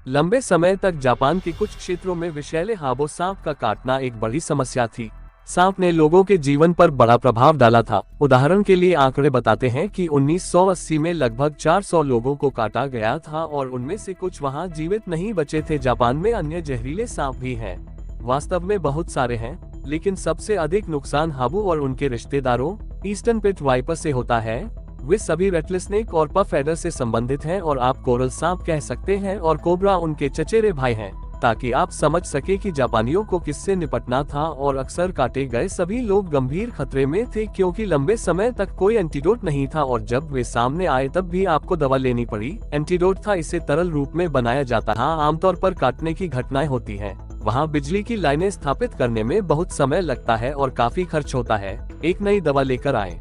लंबे समय तक जापान के कुछ क्षेत्रों में विषैले हाबो सांप का काटना एक बड़ी समस्या थी। सांप ने लोगों के जीवन पर बड़ा प्रभाव डाला था। उदाहरण के लिए आंकड़े बताते हैं कि 1980 में लगभग 400 लोगों को काटा गया था और उनमें से कुछ वहां जीवित नहीं बचे थे। जापान में अन्य जहरीले सांप भी हैं। वास्तव में बहुत सारे हैं, लेकिन सबसे अधिक नुकसान हाबू और उनके रिश्तेदारों ईस्टर्न पिट वाइपर से होता है। वे सभी रेटलस्नेक और पफ एडर से संबंधित हैं और आप कोरल सांप कह सकते हैं और कोबरा उनके चचेरे भाई हैं। ताकि आप समझ सके कि जापानियों को किससे निपटना था, और अक्सर काटे गए सभी लोग गंभीर खतरे में थे क्योंकि लंबे समय तक कोई एंटीडोट नहीं था और जब वे सामने आए तब भी आपको दवा लेनी पड़ी। एंटीडोट था, इसे तरल रूप में बनाया जाता है। आमतौर पर काटने की घटनाएं होती हैं। वहाँ बिजली की लाइनें स्थापित करने में बहुत समय लगता है और काफी खर्च होता है। एक नई दवा लेकर आए,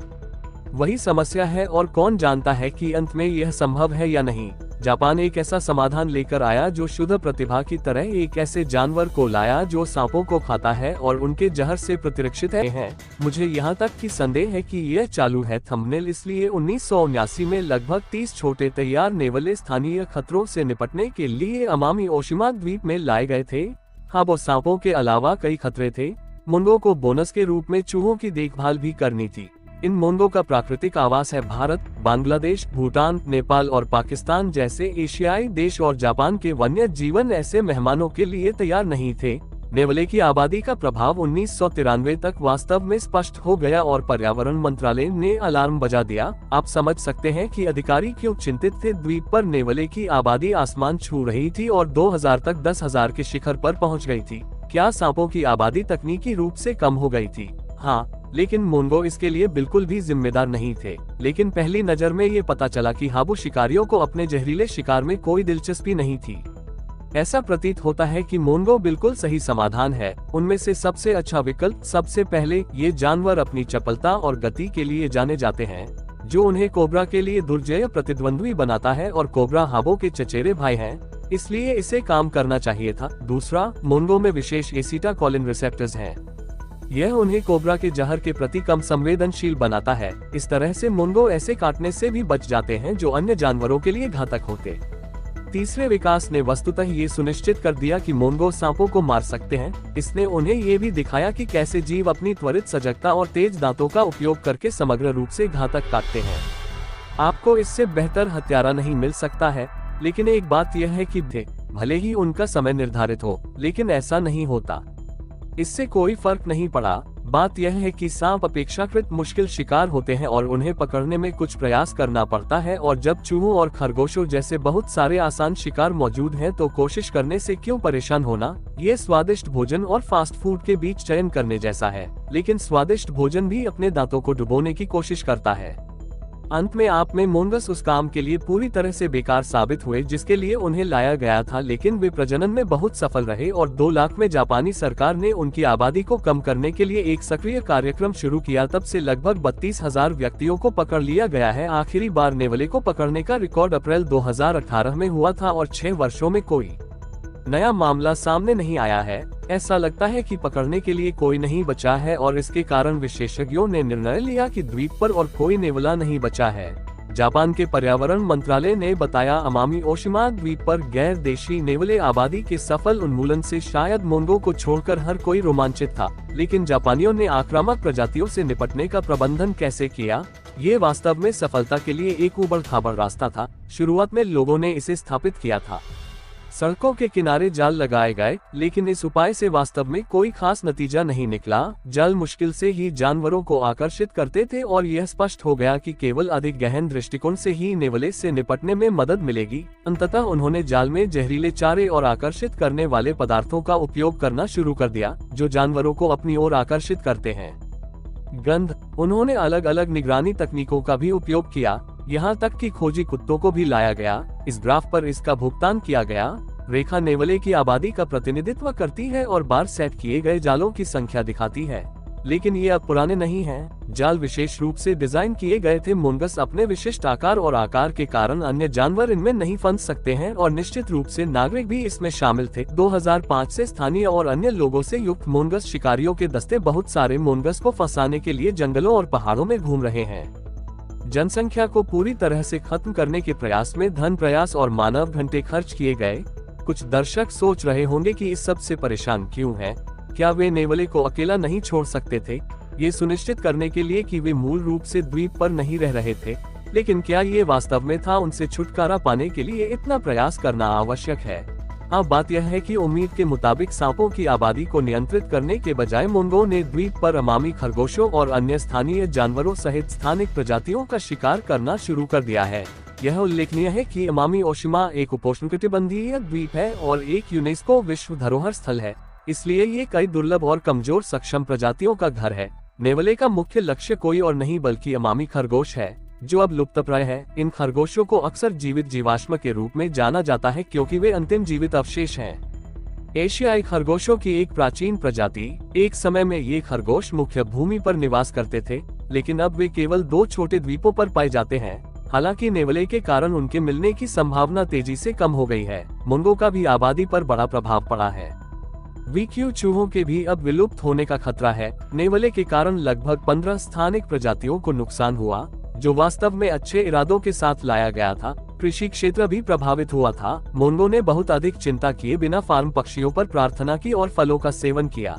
वही समस्या है, और कौन जानता है कि अंत में यह संभव है या नहीं। जापान एक ऐसा समाधान लेकर आया जो शुद्ध प्रतिभा की तरह एक ऐसे जानवर को लाया जो सांपों को खाता है और उनके जहर से प्रतिरक्षित है। मुझे यहाँ तक कि संदेह है कि यह चालू है थंबनेल। इसलिए 1979 में लगभग 30 छोटे तैयार नेवले स्थानीय खतरों से निपटने के लिए अमामी ओशिमा द्वीप में लाए गए थे। हाबो सांपों के अलावा कई खतरे थे। मुंगों को बोनस के रूप में चूहों की देखभाल भी करनी थी। इन मोंगों का प्राकृतिक आवास है भारत, बांग्लादेश, भूटान, नेपाल और पाकिस्तान जैसे एशियाई देश, और जापान के वन्य जीवन ऐसे मेहमानों के लिए तैयार नहीं थे। नेवले की आबादी का प्रभाव 1993 तक वास्तव में स्पष्ट हो गया और पर्यावरण मंत्रालय ने अलार्म बजा दिया। आप समझ सकते हैं कि अधिकारी क्यों चिंतित थे। द्वीप पर नेवले की आबादी आसमान छू रही थी और 2000 तक 10,000 के शिखर पर पहुंच गई थी। क्या सांपों की आबादी तकनीकी रूप से कम हो गई थी? हाँ, लेकिन मोंगो इसके लिए बिल्कुल भी जिम्मेदार नहीं थे। लेकिन पहली नजर में ये पता चला कि हाबू शिकारियों को अपने जहरीले शिकार में कोई दिलचस्पी नहीं थी। ऐसा प्रतीत होता है कि मोंगो बिल्कुल सही समाधान है, उनमें से सबसे अच्छा विकल्प। सबसे पहले, ये जानवर अपनी चपलता और गति के लिए जाने जाते हैं, जो उन्हें कोबरा के लिए दुर्जय प्रतिद्वंद्वी बनाता है, और कोबरा हाबो के चचेरे भाई हैं, इसलिए इसे काम करना चाहिए था। दूसरा, मोंगो में विशेष एसिटाकोलिन रिसेप्टर्स हैं। यह उन्हें कोबरा के जहर के प्रति कम संवेदनशील बनाता है। इस तरह से मोंगो ऐसे काटने से भी बच जाते हैं जो अन्य जानवरों के लिए घातक होते। तीसरे विकास ने वस्तुतः ये सुनिश्चित कर दिया कि मोंगो सांपों को मार सकते हैं। इसने उन्हें ये भी दिखाया कि कैसे जीव अपनी त्वरित सजगता और तेज दांतों का उपयोग करके समग्र रूप से घातक काटते हैं। आपको इससे बेहतर हत्यारा नहीं मिल सकता है, लेकिन एक बात यह है कि भले ही उनका समय निर्धारित हो, लेकिन ऐसा नहीं होता। इससे कोई फर्क नहीं पड़ा। बात यह है कि सांप अपेक्षाकृत मुश्किल शिकार होते हैं और उन्हें पकड़ने में कुछ प्रयास करना पड़ता है, और जब चूहों और खरगोशों जैसे बहुत सारे आसान शिकार मौजूद हैं तो कोशिश करने से क्यों परेशान होना। ये स्वादिष्ट भोजन और फास्ट फूड के बीच चयन करने जैसा है, लेकिन स्वादिष्ट भोजन भी अपने दांतों को डुबोने की कोशिश करता है। अंत में आप में मोंगस उस काम के लिए पूरी तरह से बेकार साबित हुए जिसके लिए उन्हें लाया गया था, लेकिन वे प्रजनन में बहुत सफल रहे और 2 लाख में जापानी सरकार ने उनकी आबादी को कम करने के लिए एक सक्रिय कार्यक्रम शुरू किया। तब से लगभग 32,000 व्यक्तियों को पकड़ लिया गया है। आखिरी बार नेवले को पकड़ने का रिकॉर्ड अप्रैल 2018 में हुआ था और 6 वर्षों में कोई नया मामला सामने नहीं आया है। ऐसा लगता है कि पकड़ने के लिए कोई नहीं बचा है और इसके कारण विशेषज्ञों ने निर्णय लिया कि द्वीप पर और कोई नेवला नहीं बचा है। जापान के पर्यावरण मंत्रालय ने बताया, अमामी ओशिमा द्वीप पर गैर देशी नेवले आबादी के सफल उन्मूलन से शायद मोंगो को छोड़कर हर कोई रोमांचित था। लेकिन जापानियों ने आक्रामक प्रजातियों से निपटने का प्रबंधन कैसे किया? ये वास्तव में सफलता के लिए एक उबड़-खाबड़ रास्ता था। शुरुआत में लोगों ने इसे स्थापित किया था। सड़कों के किनारे जाल लगाए गए, लेकिन इस उपाय से वास्तव में कोई खास नतीजा नहीं निकला। जाल मुश्किल से ही जानवरों को आकर्षित करते थे और यह स्पष्ट हो गया कि केवल अधिक गहन दृष्टिकोण से ही नेवले से निपटने में मदद मिलेगी। अंततः उन्होंने जाल में जहरीले चारे और आकर्षित करने वाले पदार्थों का उपयोग करना शुरू कर दिया, जो जानवरों को अपनी ओर आकर्षित करते हैं। गंध, उन्होंने अलग अलग निगरानी तकनीकों का भी उपयोग किया, यहाँ तक कि खोजी कुत्तों को भी लाया गया। इस ग्राफ पर इसका भुगतान किया गया। रेखा नेवले की आबादी का प्रतिनिधित्व करती है और बार सेट किए गए जालों की संख्या दिखाती है, लेकिन ये अब पुराने नहीं हैं। जाल विशेष रूप से डिजाइन किए गए थे। मोंगस अपने विशिष्ट आकार और आकार के कारण अन्य जानवर इनमें नहीं फंस सकते हैं, और निश्चित रूप से नागरिक भी इसमें शामिल थे। 2005 से स्थानीय और अन्य लोगों से युक्त मोंगस शिकारियों के दस्ते बहुत सारे मोंगस को फंसाने के लिए जंगलों और पहाड़ों में घूम रहे हैं। जनसंख्या को पूरी तरह से खत्म करने के प्रयास में धन, प्रयास और मानव घंटे खर्च किए गए। कुछ दर्शक सोच रहे होंगे कि इस सब से परेशान क्यों हैं? क्या वे नेवले को अकेला नहीं छोड़ सकते थे, ये सुनिश्चित करने के लिए कि वे मूल रूप से द्वीप पर नहीं रह रहे थे? लेकिन क्या ये वास्तव में था? उनसे छुटकारा पाने के लिए इतना प्रयास करना आवश्यक है? अब बात यह है कि उम्मीद के मुताबिक सांपों की आबादी को नियंत्रित करने के बजाय मोंगो ने द्वीप पर अमामी खरगोशों और अन्य स्थानीय जानवरों सहित स्थानिक प्रजातियों का शिकार करना शुरू कर दिया है। यह उल्लेखनीय है कि अमामी ओशिमा एक उपोष्णकटिबंधीय द्वीप है और एक यूनेस्को विश्व धरोहर स्थल है, इसलिए ये कई दुर्लभ और कमजोर सक्षम प्रजातियों का घर है। नेवले का मुख्य लक्ष्य कोई और नहीं बल्कि अमामी खरगोश है, जो अब लुप्तप्राय है। इन खरगोशों को अक्सर जीवित जीवाश्म के रूप में जाना जाता है क्योंकि वे अंतिम जीवित अवशेष हैं। एशियाई खरगोशों की एक प्राचीन प्रजाति। एक समय में ये खरगोश मुख्य भूमि पर निवास करते थे, लेकिन अब वे केवल 2 छोटे द्वीपों पर पाए जाते हैं। हालांकि नेवले के कारण उनके मिलने की संभावना तेजी से कम हो गई है। मुंगो का भी आबादी पर बड़ा प्रभाव पड़ा है। वीक्यू चूहों के भी अब विलुप्त होने का खतरा है। नेवले के कारण लगभग 15 स्थानिक प्रजातियों को नुकसान हुआ, जो वास्तव में अच्छे इरादों के साथ लाया गया था। कृषि क्षेत्र भी प्रभावित हुआ था। मोंगो ने बहुत अधिक चिंता किए बिना फार्म पक्षियों पर प्रार्थना की और फलों का सेवन किया।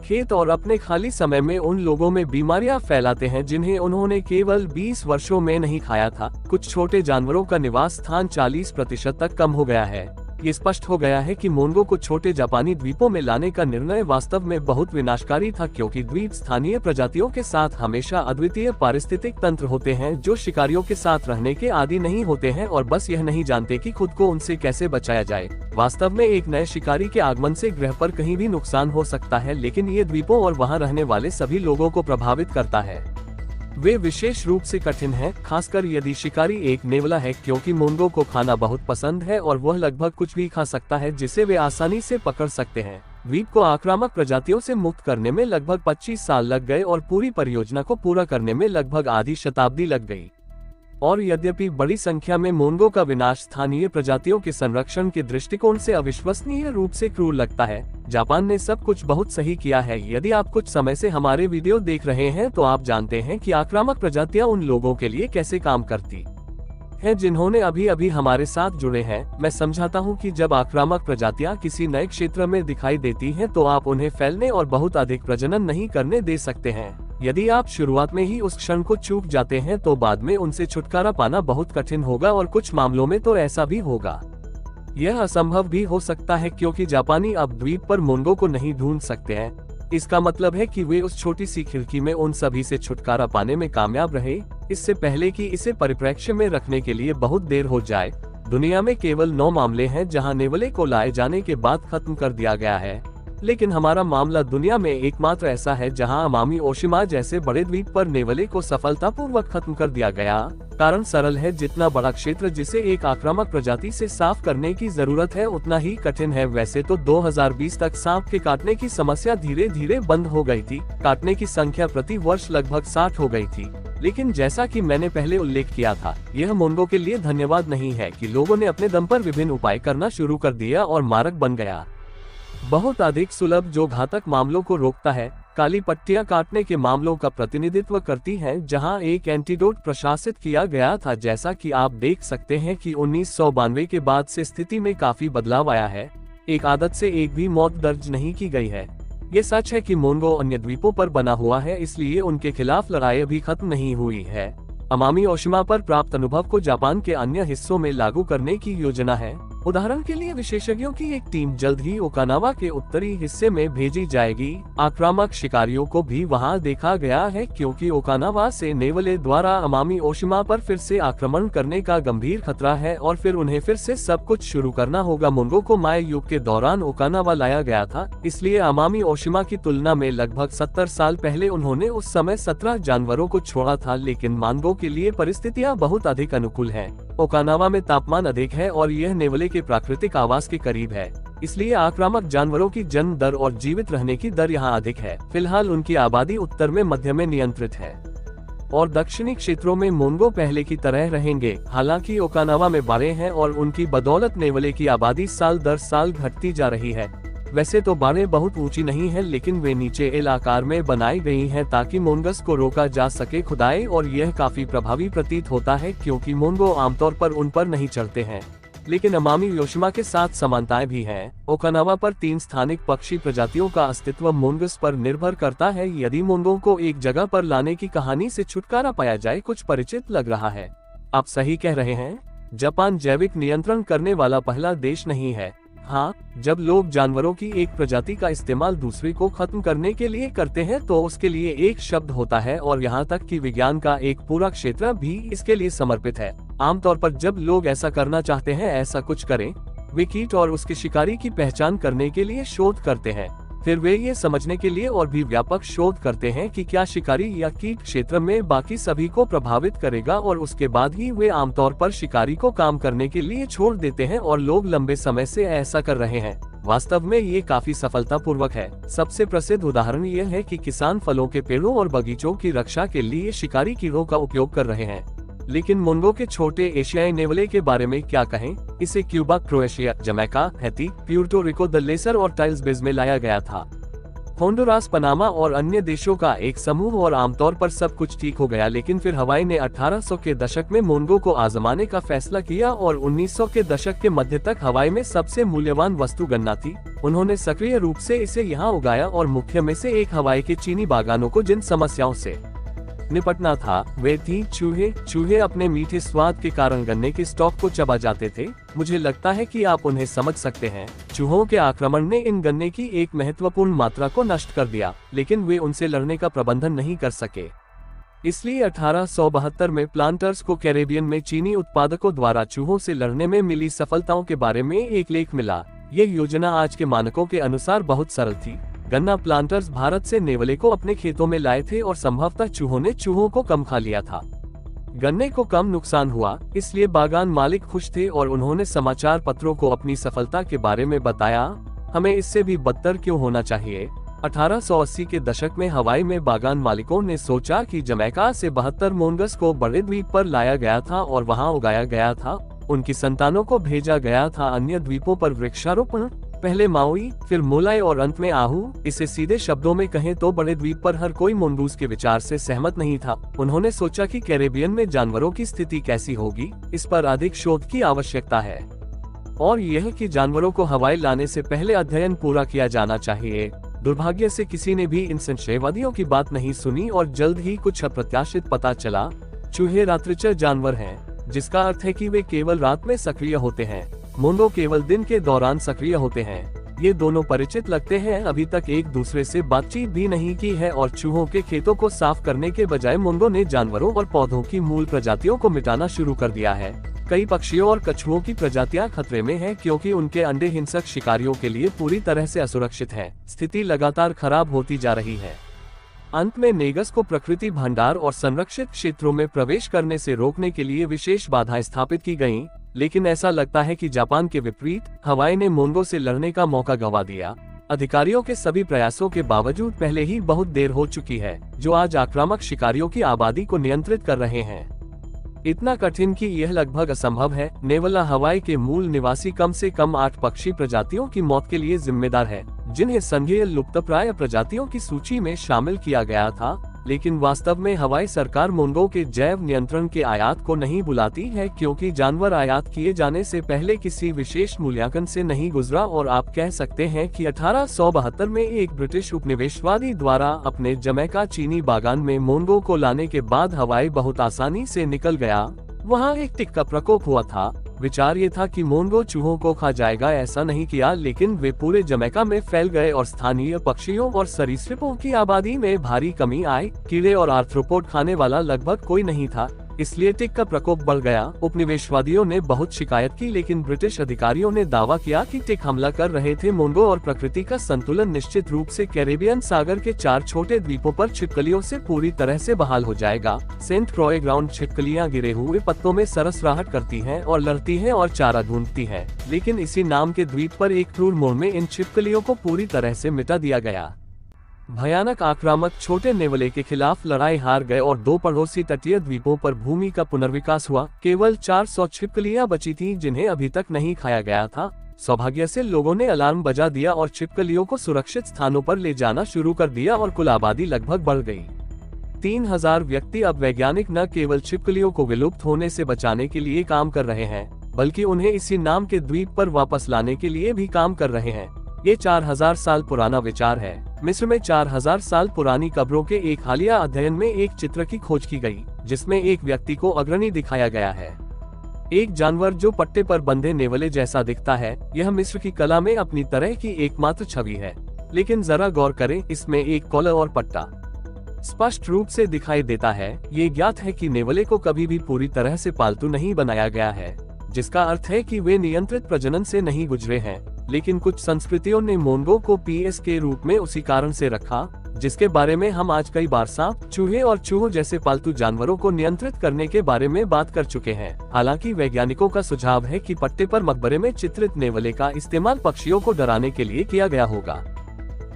खेत और अपने खाली समय में उन लोगों में बीमारियां फैलाते हैं जिन्हें उन्होंने केवल 20 वर्षों में नहीं खाया था। कुछ छोटे जानवरों का निवास स्थान 40% तक कम हो गया है। ये स्पष्ट हो गया है कि मोंगो को छोटे जापानी द्वीपों में लाने का निर्णय वास्तव में बहुत विनाशकारी था, क्योंकि द्वीप स्थानीय प्रजातियों के साथ हमेशा अद्वितीय पारिस्थितिक तंत्र होते हैं जो शिकारियों के साथ रहने के आदी नहीं होते हैं और बस यह नहीं जानते कि खुद को उनसे कैसे बचाया जाए। वास्तव में एक नए शिकारी के आगमन से ग्रह पर कहीं भी नुकसान हो सकता है, लेकिन ये द्वीपों और वहाँ रहने वाले सभी लोगों को प्रभावित करता है। वे विशेष रूप से कठिन हैं, खासकर यदि शिकारी एक नेवला है, क्योंकि मोंगो को खाना बहुत पसंद है और वह लगभग कुछ भी खा सकता है जिसे वे आसानी से पकड़ सकते हैं। द्वीप को आक्रामक प्रजातियों से मुक्त करने में लगभग 25 साल लग गए और पूरी परियोजना को पूरा करने में लगभग आधी शताब्दी लग गई। और यद्यपि बड़ी संख्या में मोंगो का विनाश स्थानीय प्रजातियों के संरक्षण के दृष्टिकोण से अविश्वसनीय रूप से क्रूर लगता है, जापान ने सब कुछ बहुत सही किया है। यदि आप कुछ समय से हमारे वीडियो देख रहे हैं तो आप जानते हैं कि आक्रामक प्रजातियां उन लोगों के लिए कैसे काम करती हैं जिन्होंने अभी अभी हमारे साथ जुड़े हैं। मैं समझाता हूं कि जब आक्रामक प्रजातियां किसी नए क्षेत्र में दिखाई देती हैं तो आप उन्हें फैलने और बहुत अधिक प्रजनन नहीं करने दे सकते हैं। यदि आप शुरुआत में ही उस क्षण को चूक जाते हैं तो बाद में उनसे छुटकारा पाना बहुत कठिन होगा और कुछ मामलों में तो ऐसा भी होगा। यह असंभव भी हो सकता है क्योंकि जापानी अब द्वीप पर मोंगो को नहीं ढूंढ सकते हैं। इसका मतलब है कि वे उस छोटी सी खिड़की में उन सभी से छुटकारा पाने में कामयाब रहे, इससे पहले कि इसे परिप्रेक्ष्य में रखने के लिए बहुत देर हो जाए। दुनिया में केवल 9 मामले हैं जहां नेवले को लाए जाने के बाद खत्म कर दिया गया है, लेकिन हमारा मामला दुनिया में एकमात्र ऐसा है जहां अमामी ओशिमा जैसे बड़े द्वीप पर नेवले को सफलतापूर्वक खत्म कर दिया गया। कारण सरल है, जितना बड़ा क्षेत्र जिसे एक आक्रामक प्रजाति से साफ करने की जरूरत है उतना ही कठिन है। वैसे तो 2020 तक सांप के काटने की समस्या धीरे धीरे बंद हो गई थी। काटने की संख्या प्रति वर्ष लगभग 60 हो गई थी, लेकिन जैसा कि मैंने पहले उल्लेख किया था, यह मोंगो के लिए धन्यवाद नहीं है कि लोगों ने अपने दम पर विभिन्न उपाय करना शुरू कर दिया और मारक बन गया। बहुत अधिक सुलभ जो घातक मामलों को रोकता है। काली पट्टियां काटने के मामलों का प्रतिनिधित्व करती हैं जहां एक एंटीडोट प्रशासित किया गया था। जैसा कि आप देख सकते हैं कि 1992 के बाद से स्थिति में काफी बदलाव आया है। एक आदत से एक भी मौत दर्ज नहीं की गई है। ये सच है कि मोंगो अन्य द्वीपों पर बना हुआ है, इसलिए उनके खिलाफ लड़ाई अभी खत्म नहीं हुई है। अमामी ओशिमा पर प्राप्त अनुभव को जापान के अन्य हिस्सों में लागू करने की योजना है। उदाहरण के लिए विशेषज्ञों की एक टीम जल्द ही ओकानावा के उत्तरी हिस्से में भेजी जाएगी। आक्रामक शिकारियों को भी वहां देखा गया है क्योंकि ओकानावा से नेवले द्वारा अमामी ओशिमा पर फिर से आक्रमण करने का गंभीर खतरा है और फिर उन्हें फिर से सब कुछ शुरू करना होगा। मोंगो को माया युग के दौरान ओकानावा लाया गया था, इसलिए अमामी ओशिमा की तुलना में लगभग 70 साल पहले उन्होंने उस समय 17 जानवरों को छोड़ा था, लेकिन मोंगो के लिए परिस्थितियां बहुत अधिक अनुकूल हैं। ओकानावा में तापमान अधिक है और यह नेवले के प्राकृतिक आवास के करीब है, इसलिए आक्रामक जानवरों की जन्म दर और जीवित रहने की दर यहाँ अधिक है। फिलहाल उनकी आबादी उत्तर में मध्य में नियंत्रित है और दक्षिणी क्षेत्रों में मोंगो पहले की तरह रहेंगे। हालांकि ओकानावा में बाड़े हैं और उनकी बदौलत नेवले की आबादी साल दर साल घटती जा रही है। वैसे तो बाड़े बहुत ऊंची नहीं है, लेकिन वे नीचे एल आकार में बनाई गई हैं ताकि मोंगस को रोका जा सके खुदाई, और यह काफी प्रभावी प्रतीत होता है क्योंकि मोंगो आमतौर पर उन पर नहीं चढ़ते हैं। लेकिन अमामी योशिमा के साथ समानताएं भी हैं। ओकानावा पर 3 स्थानिक पक्षी प्रजातियों का अस्तित्व मोंगस पर निर्भर करता है। यदि मोंगों को एक जगह पर लाने की कहानी से छुटकारा पाया जाए, कुछ परिचित लग रहा है। आप सही कह रहे हैं। जापान जैविक नियंत्रण करने वाला पहला देश नहीं है। हाँ, जब लोग जानवरों की एक प्रजाति का इस्तेमाल दूसरी को खत्म करने के लिए करते हैं तो उसके लिए एक शब्द होता है, और यहाँ तक कि विज्ञान का एक पूरा क्षेत्र भी इसके लिए समर्पित है। आमतौर पर जब लोग ऐसा करना चाहते हैं, ऐसा कुछ करें, वे कीट और उसके शिकारी की पहचान करने के लिए शोध करते हैं। फिर वे ये समझने के लिए और भी व्यापक शोध करते हैं कि क्या शिकारी या कीट क्षेत्र में बाकी सभी को प्रभावित करेगा, और उसके बाद ही वे आमतौर पर शिकारी को काम करने के लिए छोड़ देते हैं, और लोग लंबे समय से ऐसा कर रहे हैं। वास्तव में ये काफी सफलतापूर्वक है। सबसे प्रसिद्ध उदाहरण यह है कि किसान फलों के पेड़ों और बगीचों की रक्षा के लिए शिकारी कीड़ों का उपयोग कर रहे हैं। लेकिन मोंगो के छोटे एशियाई नेवले के बारे में क्या कहें? इसे Cuba, Croatia, Jamaica, Haiti, Puerto Rico, the Lesser और टाइल्स बेज में लाया गया था। होंडुरास, पनामा और अन्य देशों का एक समूह, और आमतौर पर सब कुछ ठीक हो गया। लेकिन फिर हवाई ने 1800 के दशक में मोंगो को आजमाने का फैसला किया, और 1900 के दशक के मध्य तक हवाई में सबसे मूल्यवान वस्तु गन्ना थी। उन्होंने सक्रिय रूप से इसे यहाँ उगाया, और मुख्य में से एक हवाई के चीनी बागानों को जिन समस्याओं से निपटना था वे थी चूहे। चूहे अपने मीठे स्वाद के कारण गन्ने के स्टॉक को चबा जाते थे। मुझे लगता है कि आप उन्हें समझ सकते हैं। चूहों के आक्रमण ने इन गन्ने की एक महत्वपूर्ण मात्रा को नष्ट कर दिया, लेकिन वे उनसे लड़ने का प्रबंधन नहीं कर सके। इसलिए 1872 में प्लांटर्स को कैरेबियन में चीनी उत्पादकों द्वारा चूहों से लड़ने में मिली सफलताओं के बारे में एक लेख मिला। ये योजना आज के मानकों के अनुसार बहुत सरल थी। गन्ना प्लांटर्स भारत से नेवले को अपने खेतों में लाए थे, और संभवतः चूहों ने चूहों को कम खा लिया था। गन्ने को कम नुकसान हुआ, इसलिए बागान मालिक खुश थे, और उन्होंने समाचार पत्रों को अपनी सफलता के बारे में बताया। हमें इससे भी बदतर क्यों होना चाहिए? 1880 के दशक में हवाई में बागान मालिकों ने सोचा कि जमैका से 72 मोंगस को बड़े द्वीप पर लाया गया था और वहां उगाया गया था। उनकी संतानों को भेजा गया था अन्य द्वीपों पर वृक्षारोपण, पहले माउई, फिर मोलाई और अंत में आहू। इसे सीधे शब्दों में कहें तो बड़े द्वीप पर हर कोई मोंगूस के विचार से सहमत नहीं था। उन्होंने सोचा कि कैरेबियन में जानवरों की स्थिति कैसी होगी, इस पर अधिक शोध की आवश्यकता है, और यह कि जानवरों को हवाई लाने से पहले अध्ययन पूरा किया जाना चाहिए। दुर्भाग्य से किसी ने भी इन संशयवादियों की बात नहीं सुनी, और जल्द ही कुछ अप्रत्याशित पता चला। चूहे रात्रिचर जानवर हैं, जिसका अर्थ है कि वे केवल रात में सक्रिय होते हैं। मोंगो केवल दिन के दौरान सक्रिय होते हैं। ये दोनों परिचित लगते हैं। अभी तक एक दूसरे से बातचीत भी नहीं की है, और चूहों के खेतों को साफ करने के बजाय मोंगो ने जानवरों और पौधों की मूल प्रजातियों को मिटाना शुरू कर दिया है। कई पक्षियों और कछुओं की प्रजातियां खतरे में हैं, क्योंकि उनके अंडे हिंसक शिकारियों के लिए पूरी तरह से असुरक्षित हैं। स्थिति लगातार खराब होती जा रही है। अंत में नेगस को प्रकृति भंडार और संरक्षित क्षेत्रों में प्रवेश करने से रोकने के लिए विशेष बाधाएं स्थापित की गईं, लेकिन ऐसा लगता है कि जापान के विपरीत हवाई ने मोंगो से लड़ने का मौका गंवा दिया। अधिकारियों के सभी प्रयासों के बावजूद पहले ही बहुत देर हो चुकी है, जो आज आक्रामक शिकारियों की आबादी को नियंत्रित कर रहे हैं। इतना कठिन कि यह लगभग असंभव है। नेवला हवाई के मूल निवासी कम से कम 8 पक्षी प्रजातियों की मौत के लिए जिम्मेदार है, जिन्हें संघीय लुप्तप्राय प्रजातियों की सूची में शामिल किया गया था। लेकिन वास्तव में हवाई सरकार मोंगो के जैव नियंत्रण के आयात को नहीं बुलाती है, क्योंकि जानवर आयात किए जाने से पहले किसी विशेष मूल्यांकन से नहीं गुजरा। और आप कह सकते हैं कि 1872 में एक ब्रिटिश उपनिवेशवादी द्वारा अपने जमैका चीनी बागान में मोंगो को लाने के बाद हवाई बहुत आसानी से निकल गया। वहाँ एक टिक का प्रकोप हुआ था। विचार ये था कि मोंगो चूहों को खा जाएगा। ऐसा नहीं किया, लेकिन वे पूरे जमैका में फैल गए और स्थानीय पक्षियों और सरीसृपों की आबादी में भारी कमी आई। कीड़े और आर्थ्रोपोड खाने वाला लगभग कोई नहीं था, इसलिए टिक का प्रकोप बढ़ गया। उपनिवेशवादियों ने बहुत शिकायत की, लेकिन ब्रिटिश अधिकारियों ने दावा किया कि टिक हमला कर रहे थे। मोंगो और प्रकृति का संतुलन निश्चित रूप से कैरेबियन सागर के 4 छोटे द्वीपों पर छिपकलियों से पूरी तरह से बहाल हो जाएगा। सेंट क्रोए ग्राउंड छिपकलियां गिरे हुए पत्तों में सरसराहट करती हैं और लड़ती हैं और चारा ढूंढती हैं, लेकिन इसी नाम के द्वीप पर एक क्रूर मोड़ में इन छिपकलियों को पूरी तरह से मिटा दिया गया। भयानक आक्रामक छोटे नेवले के खिलाफ लड़ाई हार गए और 2 पड़ोसी तटीय द्वीपों पर भूमि का पुनर्विकास हुआ। केवल 400 छिपकलियां बची थीं, जिन्हें अभी तक नहीं खाया गया था। सौभाग्य से लोगों ने अलार्म बजा दिया और छिपकलियों को सुरक्षित स्थानों पर ले जाना शुरू कर दिया, और कुल आबादी लगभग बढ़ गई। 3000 व्यक्ति अब वैज्ञानिक न केवल छिपकलियों को विलुप्त होने से बचाने के लिए काम कर रहे हैं, बल्कि उन्हें इसी नाम के द्वीप पर वापस लाने के लिए भी काम कर रहे हैं। ये 4000 साल पुराना विचार है। मिस्र में 4000 साल पुरानी कब्रों के एक हालिया अध्ययन में एक चित्र की खोज की गई, जिसमें एक व्यक्ति को अग्रणी दिखाया गया है। एक जानवर जो पट्टे पर बंधे नेवले जैसा दिखता है। यह मिस्र की कला में अपनी तरह की एकमात्र छवि है। लेकिन जरा गौर करें, इसमें एक कॉलर और पट्टा स्पष्ट रूप से दिखाई देता है। ये ज्ञात है कि नेवले को कभी भी पूरी तरह से पालतू नहीं बनाया गया है, जिसका अर्थ है कि वे नियंत्रित प्रजनन से नहीं गुजरे हैं। लेकिन कुछ संस्कृतियों ने मोंगो को पीएस के रूप में उसी कारण से रखा, जिसके बारे में हम आज कई बार सांप, चूहे और चूहों जैसे पालतू जानवरों को नियंत्रित करने के बारे में बात कर चुके हैं। हालांकि वैज्ञानिकों का सुझाव है कि पट्टे पर मकबरे में चित्रित नेवले का इस्तेमाल पक्षियों को डराने के लिए किया गया होगा,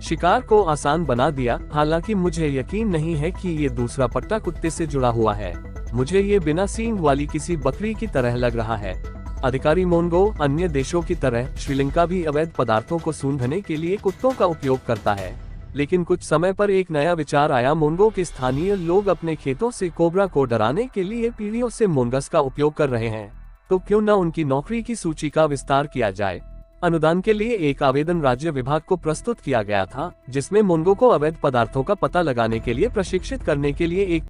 शिकार को आसान बना दिया। हालांकि मुझे यकीन नहीं है कि ये दूसरा पट्टा कुत्ते से जुड़ा हुआ है। मुझे ये बिना सींग वाली किसी बकरी की तरह लग रहा है। अधिकारी मोंगो अन्य देशों की तरह श्रीलंका भी अवैध पदार्थों को सूंघने के लिए कुत्तों का उपयोग करता है। लेकिन कुछ समय पर एक नया विचार आया। मोंगो के स्थानीय लोग अपने खेतों से कोबरा को डराने के लिए पीढ़ियों से मोंगस का उपयोग कर रहे हैं, तो क्यों न उनकी नौकरी की सूची का विस्तार किया जाए। अनुदान के लिए एक आवेदन राज्य विभाग को प्रस्तुत किया गया था, जिसमें मोंगो को अवैध पदार्थों का पता लगाने के लिए प्रशिक्षित करने के लिए एक